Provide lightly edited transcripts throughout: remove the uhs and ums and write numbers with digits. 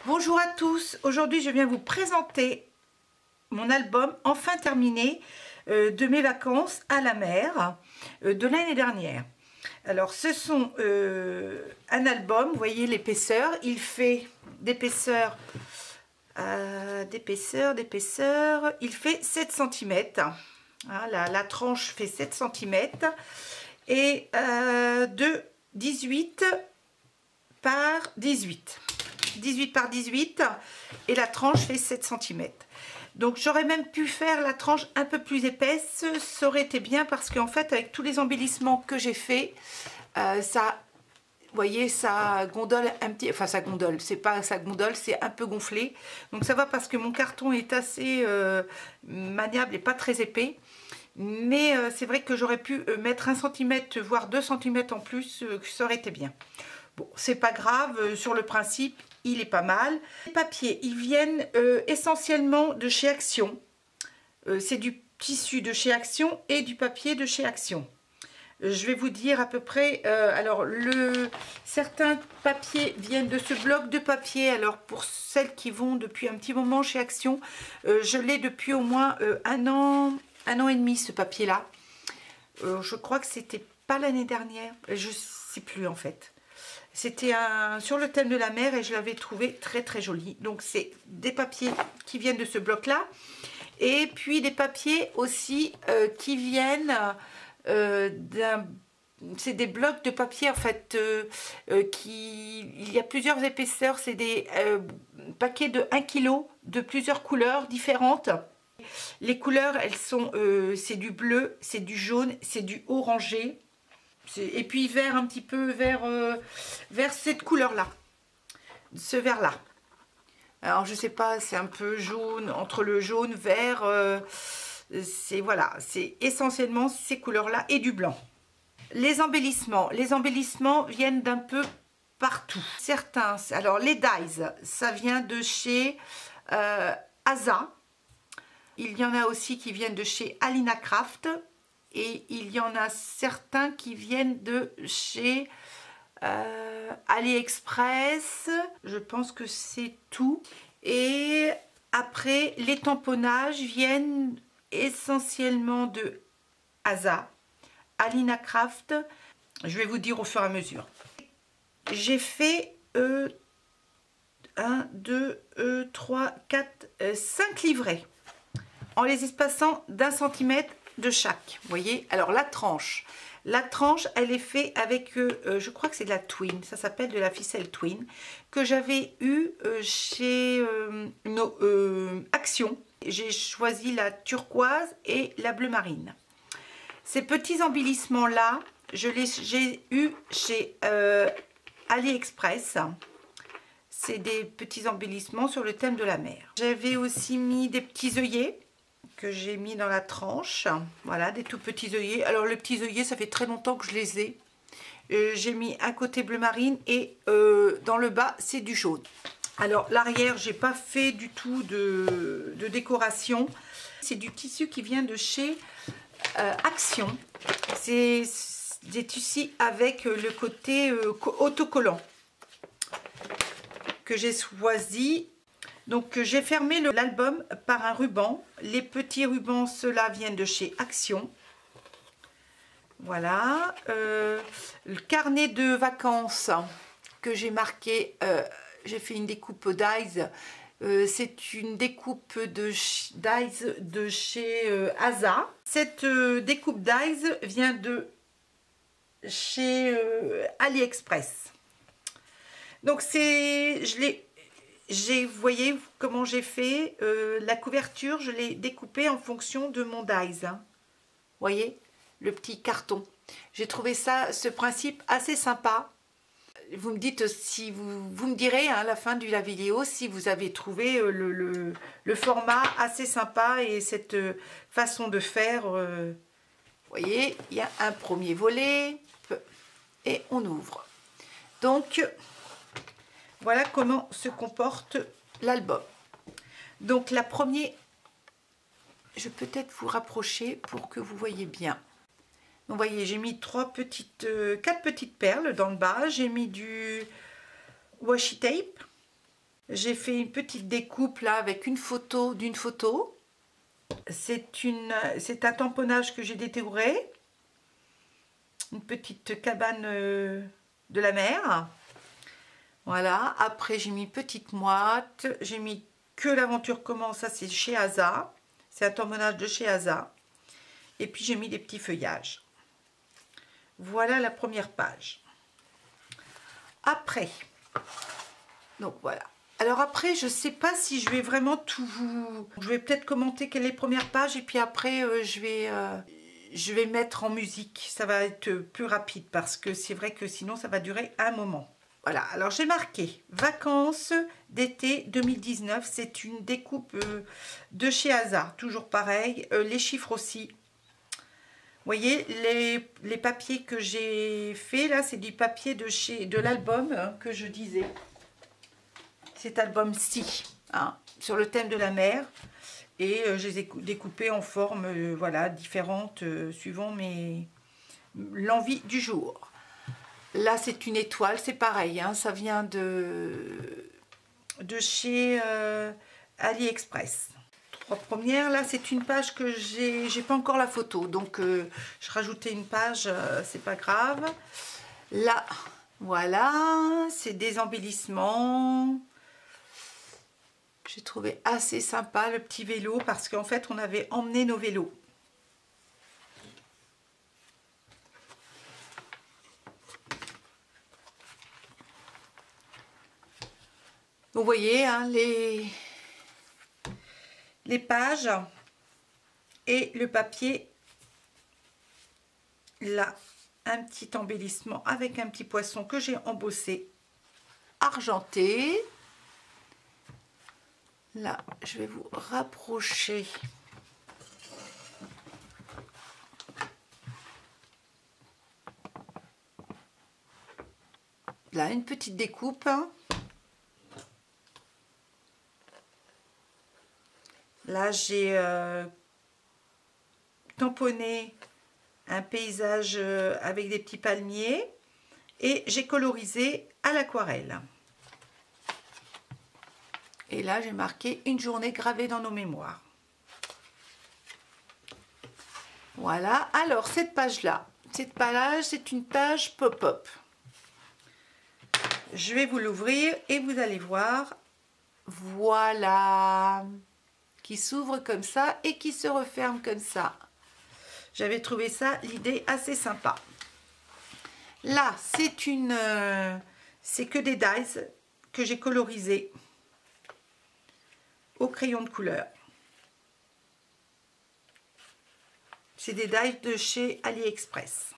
Bonjour à tous, aujourd'hui je viens vous présenter mon album enfin terminé de mes vacances à la mer de l'année dernière. Alors ce sont un album, vous voyez l'épaisseur, il fait d'épaisseur, il fait 7 cm. Hein, la tranche fait 7 cm et de 18 par 18. 18 par 18 et la tranche fait 7 cm. Donc j'aurais même pu faire la tranche un peu plus épaisse, ça aurait été bien parce qu'en fait avec tous les embellissements que j'ai fait, ça, vous voyez, ça gondole un petit, enfin ça gondole, c'est pas ça gondole, c'est un peu gonflé. Donc ça va parce que mon carton est assez maniable et pas très épais. Mais c'est vrai que j'aurais pu mettre 1 cm voire 2 cm en plus, ça aurait été bien. Bon, c'est pas grave, sur le principe, il est pas mal. Les papiers, ils viennent essentiellement de chez Action. C'est du tissu de chez Action et du papier de chez Action. Je vais vous dire à peu près, alors certains papiers viennent de ce bloc de papier. Alors pour celles qui vont depuis un petit moment chez Action, je l'ai depuis au moins un an et demi ce papier là. Je crois que c'était pas l'année dernière, je sais plus en fait. C'était sur le thème de la mer et je l'avais trouvé très très joli. Donc c'est des papiers qui viennent de ce bloc là et puis des papiers aussi qui viennent c'est des blocs de papier en fait il y a plusieurs épaisseurs, c'est des paquets de 1 kg de plusieurs couleurs différentes. Les couleurs elles sont c'est du bleu, c'est du jaune, c'est du orangé. Et puis vert, un petit peu vers cette couleur là, ce vert là. Alors je sais pas, c'est un peu jaune, entre le jaune, vert, c'est voilà, c'est essentiellement ces couleurs là et du blanc. Les embellissements viennent d'un peu partout. Certains, alors les dies, ça vient de chez Asa. Il y en a aussi qui viennent de chez Alina Craft. Et il y en a certains qui viennent de chez AliExpress. Je pense que c'est tout. Et après, les tamponnages viennent essentiellement de Asa, Alina Craft. Je vais vous dire au fur et à mesure. J'ai fait 1, 2, 3, 4, 5 livrets en les espaçant d'1 centimètre de chaque, vous voyez. Alors la tranche elle est faite avec je crois que c'est de la twin, ça s'appelle de la ficelle twin que j'avais eu chez Action. J'ai choisi la turquoise et la bleu marine. Ces petits embellissements là j'ai eu chez AliExpress. C'est des petits embellissements sur le thème de la mer. J'avais aussi mis des petits œillets que j'ai mis dans la tranche, voilà, des tout petits œillets. Alors les petits œillets, ça fait très longtemps que je les ai. J'ai mis un côté bleu marine et dans le bas c'est du jaune. Alors l'arrière, j'ai pas fait du tout de décoration. C'est du tissu qui vient de chez Action. C'est des tissus avec le côté autocollant que j'ai choisi. Donc j'ai fermé l'album par un ruban. Les petits rubans, ceux-là viennent de chez Action. Voilà. Le carnet de vacances que j'ai marqué, j'ai fait une découpe dies. C'est une découpe de dies de chez Asa. Cette découpe dies vient de chez AliExpress. Donc vous voyez comment j'ai fait la couverture, je l'ai découpée en fonction de mon dies. Hein. Vous voyez le petit carton. J'ai trouvé ce principe assez sympa. Vous me dites si vous me direz hein, à la fin de la vidéo si vous avez trouvé le format assez sympa et cette façon de faire. Vous voyez, il y a un premier volet et on ouvre. Donc voilà comment se comporte l'album. Donc la première, je peux peut-être vous rapprocher pour que vous voyez bien. Donc, vous voyez, j'ai mis 4 petites perles dans le bas. J'ai mis du washi tape. J'ai fait une petite découpe là avec une photo d'une photo. C'est un tamponnage que j'ai détouré. Une petite cabane de la mer. Voilà. Après, j'ai mis petite moite. J'ai mis que l'aventure commence. Ça, c'est chez Asa. C'est un tamponnage de chez Asa. Et puis, j'ai mis des petits feuillages. Voilà la première page. Après, donc voilà. Alors après, je sais pas si je vais vraiment tout vous... Je vais peut-être commenter quelles les premières pages et puis après, je vais mettre en musique. Ça va être plus rapide parce que c'est vrai que sinon, ça va durer un moment. Voilà, alors j'ai marqué vacances d'été 2019. C'est une découpe de chez Asa, toujours pareil. Les chiffres aussi. Vous voyez, les papiers que j'ai fait là, c'est du papier de l'album que je disais. Cet album-ci, hein, sur le thème de la mer. Et je les ai découpés en formes voilà, différentes suivant l'envie du jour. Là, c'est une étoile, c'est pareil, hein, ça vient de chez AliExpress. Trois premières, là, c'est une page que j'ai pas encore la photo, donc je rajoutais une page, c'est pas grave. Là, voilà, c'est des embellissements. J'ai trouvé assez sympa le petit vélo parce qu'en fait, on avait emmené nos vélos. Vous voyez hein, les pages et le papier. Là, un petit embellissement avec un petit poisson que j'ai embossé, argenté. Là, je vais vous rapprocher. Là, une petite découpe. Là, j'ai tamponné un paysage avec des petits palmiers et j'ai colorisé à l'aquarelle. Et là, j'ai marqué une journée gravée dans nos mémoires. Voilà. Alors, cette page-là, c'est une page pop-up. Je vais vous l'ouvrir et vous allez voir. Voilà. Qui s'ouvre comme ça et qui se referme comme ça. J'avais trouvé ça, l'idée assez sympa. Là, c'est que des dies que j'ai colorisés au crayon de couleur. C'est des dies de chez AliExpress.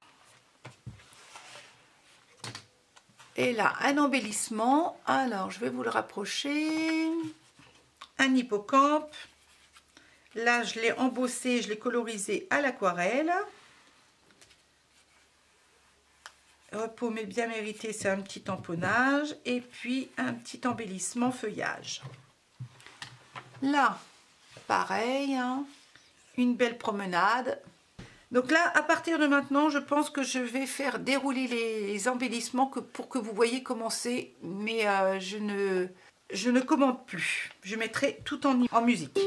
Et là, un embellissement. Alors, je vais vous le rapprocher. Un hippocampe. Là, je l'ai embossé, je l'ai colorisé à l'aquarelle. Repos mais bien mérité, c'est un petit tamponnage. Et puis, un petit embellissement feuillage. Là, pareil, hein, une belle promenade. Donc là, à partir de maintenant, je pense que je vais faire dérouler les embellissements pour que vous voyez comment c'est. Mais je ne commente plus. Je mettrai tout en musique.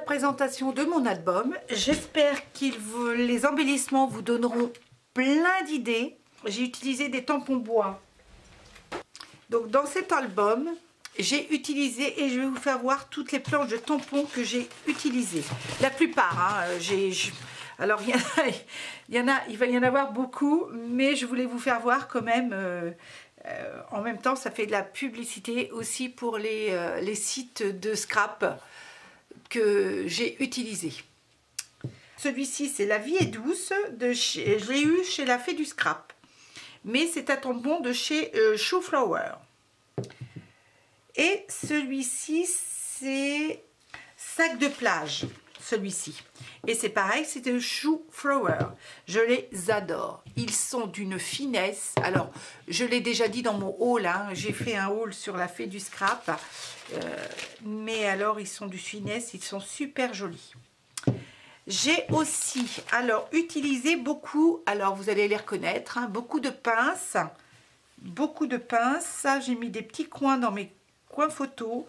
Présentation de mon album. J'espère que les embellissements vous donneront plein d'idées. J'ai utilisé des tampons bois. Donc dans cet album, j'ai utilisé, et je vais vous faire voir toutes les planches de tampons que j'ai utilisées. La plupart, hein, alors il va y en avoir beaucoup, mais je voulais vous faire voir quand même. En même temps, ça fait de la publicité aussi pour les sites de scrap que j'ai utilisé. Celui-ci, c'est La Vie est douce, je l'ai eu chez La Fée du Scrap, mais c'est un tampon de chez Shoe Flower. Et celui-ci, c'est Sac de plage, celui-ci. Et c'est pareil, c'est de Shoe Flower. Je les adore. Ils sont d'une finesse. Alors, je l'ai déjà dit dans mon haul, hein, j'ai fait un haul sur La Fée du Scrap. Mais alors, ils sont d'une finesse, ils sont super jolis. J'ai aussi, alors, utilisé beaucoup, alors vous allez les reconnaître, hein, beaucoup de pinces. Beaucoup de pinces. Ça, j'ai mis des petits coins dans mes coins photos.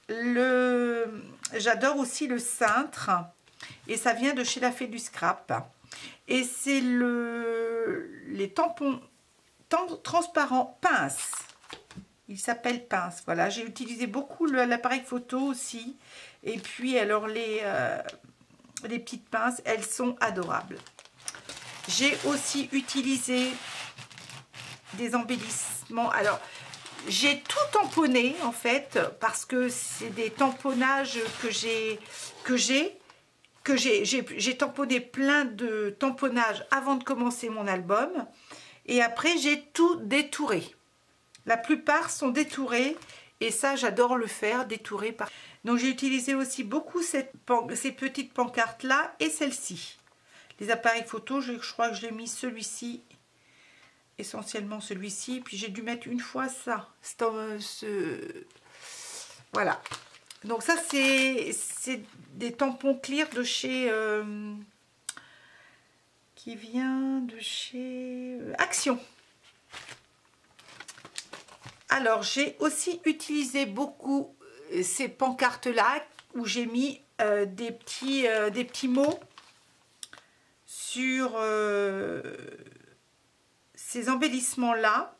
J'adore aussi le cintre. Et ça vient de chez La Fée du Scrap. Et c'est les tampons transparents pince. Il s'appelle pince. Voilà, j'ai utilisé beaucoup l'appareil photo aussi. Et puis alors les petites pinces, elles sont adorables. J'ai aussi utilisé des embellissements. Alors j'ai tout tamponné en fait parce que c'est des tamponnages que j'ai tamponné plein de tamponnages avant de commencer mon album, et après j'ai tout détouré. La plupart sont détourés et ça j'adore le faire, détourer. Donc j'ai utilisé aussi beaucoup ces petites pancartes là et celle-ci. Les appareils photo, je crois que je l'ai mis celui-ci, essentiellement celui-ci, puis j'ai dû mettre une fois ça. Voilà. Donc ça c'est des tampons clear de chez qui vient de chez Action. Alors j'ai aussi utilisé beaucoup ces pancartes là où j'ai mis des petits mots sur ces embellissements là.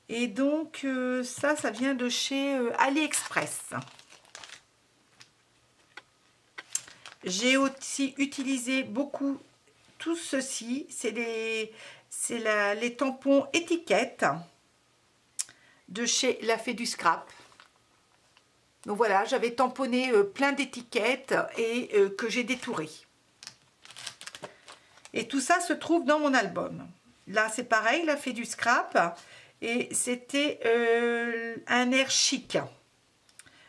Et donc ça vient de chez AliExpress. J'ai aussi utilisé beaucoup tout ceci, c'est les tampons étiquettes de chez La Fée du Scrap. Donc voilà, j'avais tamponné plein d'étiquettes et que j'ai détouré. Et tout ça se trouve dans mon album. Là c'est pareil, La Fée du Scrap. Et c'était un air chic.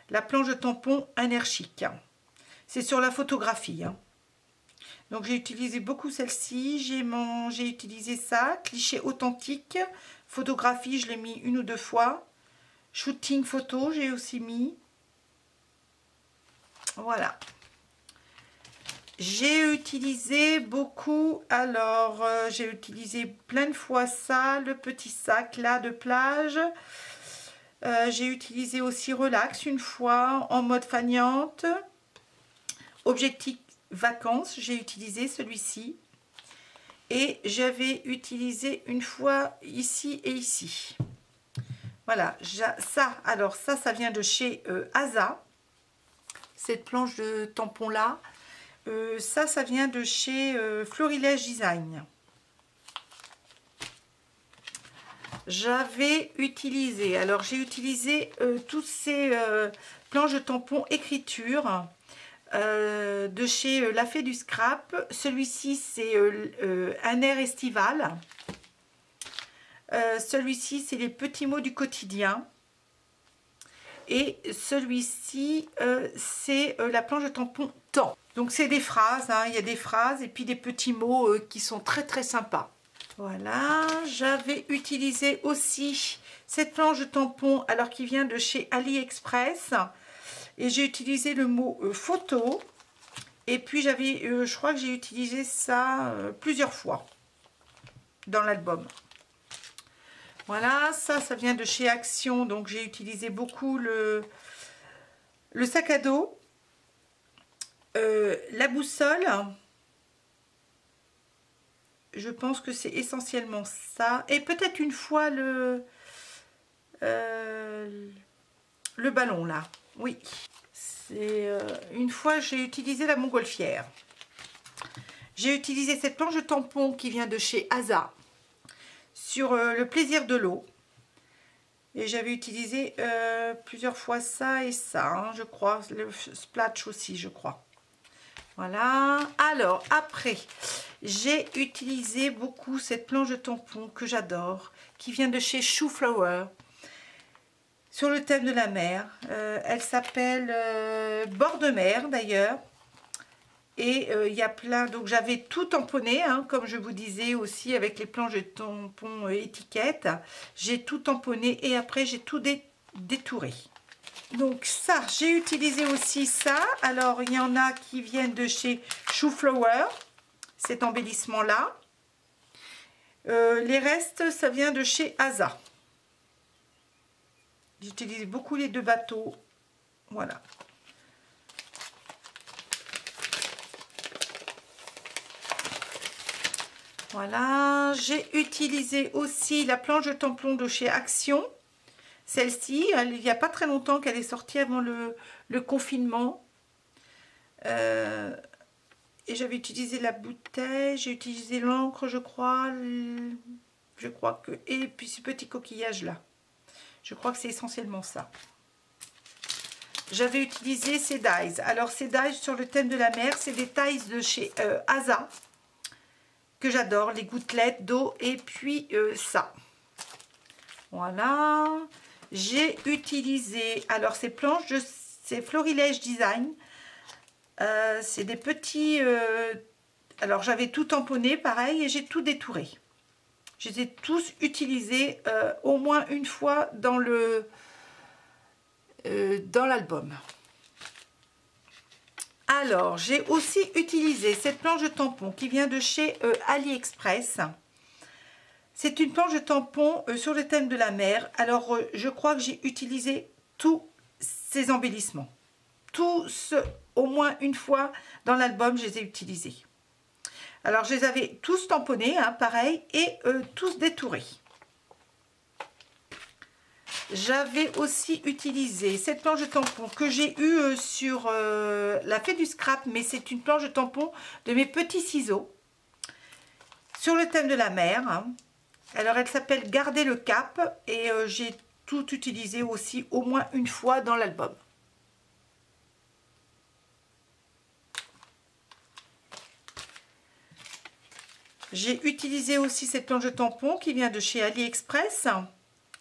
La planche de tampon, un air chic. C'est sur la photographie. Hein. Donc j'ai utilisé beaucoup celle-ci. J'ai utilisé ça. Cliché authentique. Photographie, je l'ai mis 1 ou 2 fois. Shooting photo, j'ai aussi mis. Voilà. J'ai utilisé beaucoup, alors j'ai utilisé plein de fois ça, le petit sac là de plage. J'ai utilisé aussi relax une fois en mode fagnante. Objectif vacances, j'ai utilisé celui-ci. Et j'avais utilisé une fois ici et ici. Voilà, ça, alors ça vient de chez Asa. Cette planche de tampon là. Ça vient de chez Florilège Design. J'avais utilisé, alors j'ai utilisé toutes ces planches de tampon écriture de chez La Fée du Scrap. Celui-ci c'est un air estival. Celui-ci c'est les petits mots du quotidien. Et celui-ci c'est la planche de tampon temps. Donc c'est des phrases, hein, il y a des phrases et puis des petits mots qui sont très très sympas. Voilà, j'avais utilisé aussi cette planche de tampon alors qui vient de chez AliExpress. Et j'ai utilisé le mot photo. Et puis j'avais, je crois que j'ai utilisé ça plusieurs fois dans l'album. Voilà, ça vient de chez Action. Donc j'ai utilisé beaucoup le sac à dos. La boussole, je pense que c'est essentiellement ça. Et peut-être une fois le ballon là. Oui, c'est une fois j'ai utilisé la montgolfière. J'ai utilisé cette planche de tampon qui vient de chez Asa sur le plaisir de l'eau. Et j'avais utilisé plusieurs fois ça et ça, hein, je crois. Le splash aussi, je crois. Voilà. Alors, après, j'ai utilisé beaucoup cette planche de tampon que j'adore, qui vient de chez Shoe Flower, sur le thème de la mer. Elle s'appelle Bord de mer, d'ailleurs. Et il y a plein... Donc, j'avais tout tamponné, hein, comme je vous disais aussi, avec les planches de tampon étiquettes. J'ai tout tamponné et après, j'ai tout détouré. Donc ça, j'ai utilisé aussi ça. Alors, il y en a qui viennent de chez Shoe Flower, cet embellissement-là. Les restes, ça vient de chez Asa. J'utilise beaucoup les 2 bateaux. Voilà. Voilà. J'ai utilisé aussi la planche de tampon de chez Action. Celle-ci, il n'y a pas très longtemps qu'elle est sortie avant le confinement. Et j'avais utilisé la bouteille, j'ai utilisé l'encre, je crois. Je crois que... Et puis ce petit coquillage-là. Je crois que c'est essentiellement ça. J'avais utilisé ces dies. Alors ces dies sur le thème de la mer, c'est des dies de chez Asa. Que j'adore, les gouttelettes d'eau. Et puis ça. Voilà. J'ai utilisé, alors ces planches, c'est Florilège Design. C'est des petits... alors j'avais tout tamponné, pareil, et j'ai tout détouré. Je les ai tous utilisés au moins une fois dans l'album. Alors, j'ai aussi utilisé cette planche de tampon qui vient de chez AliExpress. C'est une planche de tampon sur le thème de la mer. Alors, je crois que j'ai utilisé tous ces embellissements. Tous, au moins une fois dans l'album, je les ai utilisés. Alors, je les avais tous tamponnés, hein, pareil, et tous détourés. J'avais aussi utilisé cette planche de tampon que j'ai eue sur la Fée du Scrap, mais c'est une planche de tampon de mes petits ciseaux, sur le thème de la mer. Hein. Alors, elle s'appelle Garder le cap, et j'ai tout utilisé aussi au moins une fois dans l'album. J'ai utilisé aussi cette planche de tampon qui vient de chez AliExpress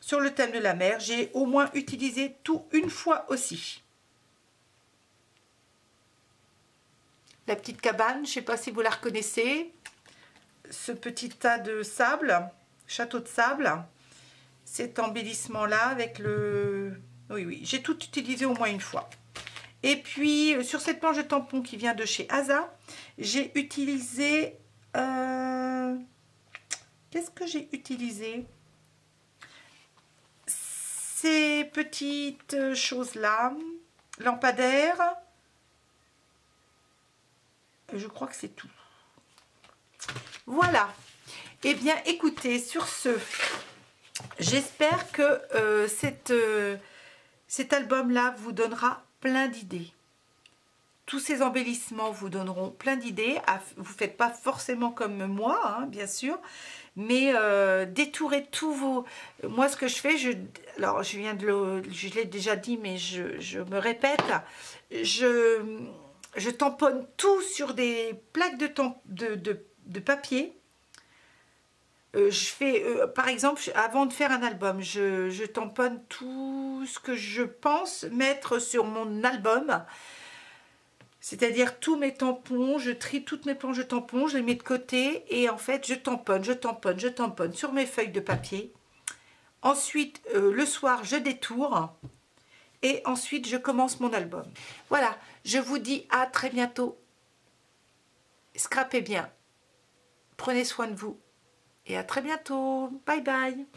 sur le thème de la mer. J'ai au moins utilisé tout une fois aussi. La petite cabane, je ne sais pas si vous la reconnaissez. Ce petit tas de sable, château de sable. Cet embellissement-là avec le... Oui, j'ai tout utilisé au moins une fois. Et puis, sur cette planche de tampon qui vient de chez Asa, j'ai utilisé... Qu'est-ce que j'ai utilisé? Ces petites choses-là, lampadaires. Je crois que c'est tout. Voilà. Eh bien, écoutez, sur ce, j'espère que cet album-là vous donnera plein d'idées. Tous ces embellissements vous donneront plein d'idées. Vous ne faites pas forcément comme moi, hein, bien sûr, mais détourez tous vos... Moi, ce que je fais, alors je l'ai déjà dit, mais je me répète, je tamponne tout sur des plaques de papier. Je fais, par exemple, avant de faire un album, je tamponne tout ce que je pense mettre sur mon album. C'est-à-dire tous mes tampons, je trie toutes mes planches de tampons, je les mets de côté et en fait je tamponne sur mes feuilles de papier. Ensuite, le soir, je détourne et ensuite je commence mon album. Voilà, je vous dis à très bientôt. Scrapez bien, prenez soin de vous et à très bientôt. Bye bye.